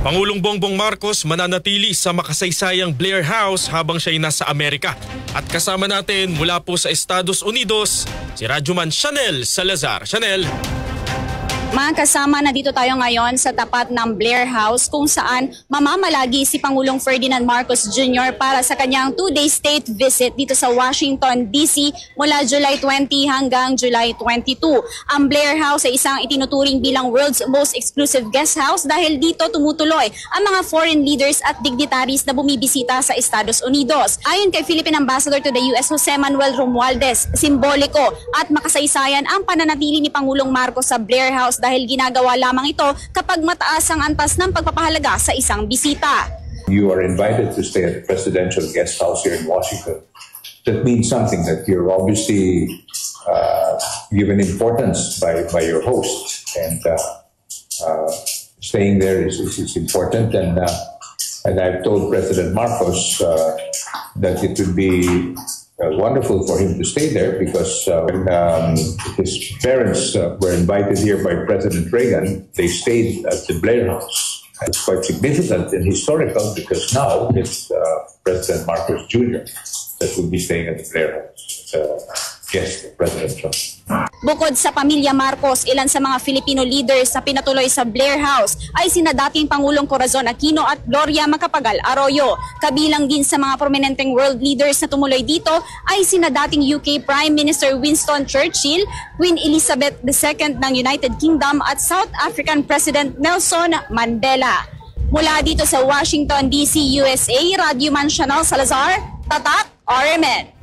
Pangulong Bongbong Marcos mananatili sa makasaysayang Blair House habang siya'y nasa Amerika. At kasama natin mula po sa Estados Unidos, si Radyoman Shanel Salazar. Shanel. Mga kasama, nandito tayo ngayon sa tapat ng Blair House kung saan mamamalagi si Pangulong Ferdinand Marcos Jr. para sa kanyang 2-day state visit dito sa Washington, D.C. mula July 20 hanggang July 22. Ang Blair House ay isang itinuturing bilang world's most exclusive guest house dahil dito tumutuloy ang mga foreign leaders at dignitaries na bumibisita sa Estados Unidos. Ayon kay Philippine Ambassador to the U.S. Jose Manuel Romualdez, simboliko at makasaysayan ang pananatili ni Pangulong Marcos sa Blair House dahil ginagawa lamang ito kapag mataas ang antas ng pagpapahalaga sa isang bisita. You are invited to stay at the presidential guest house here in Washington. That means something, that you're obviously given importance by your host, and staying there is important. And I've told President Marcos that it would be wonderful for him to stay there because when his parents were invited here by President Reagan, they stayed at the Blair House. It's quite significant and historical because now it's President Marcos Jr. that will be staying at the Blair House. Yes, President Trump. Bukod sa pamilya Marcos, ilan sa mga Filipino leaders na pinatuloy sa Blair House ay sina dating Pangulong Corazon Aquino at Gloria Macapagal Arroyo. Kabilang din sa mga prominenteng world leaders na tumuloy dito ay sina dating UK Prime Minister Winston Churchill, Queen Elizabeth II ng United Kingdom at South African President Nelson Mandela. Mula dito sa Washington, D.C., USA, Radyoman Shanel Salazar, Tatak, RMN.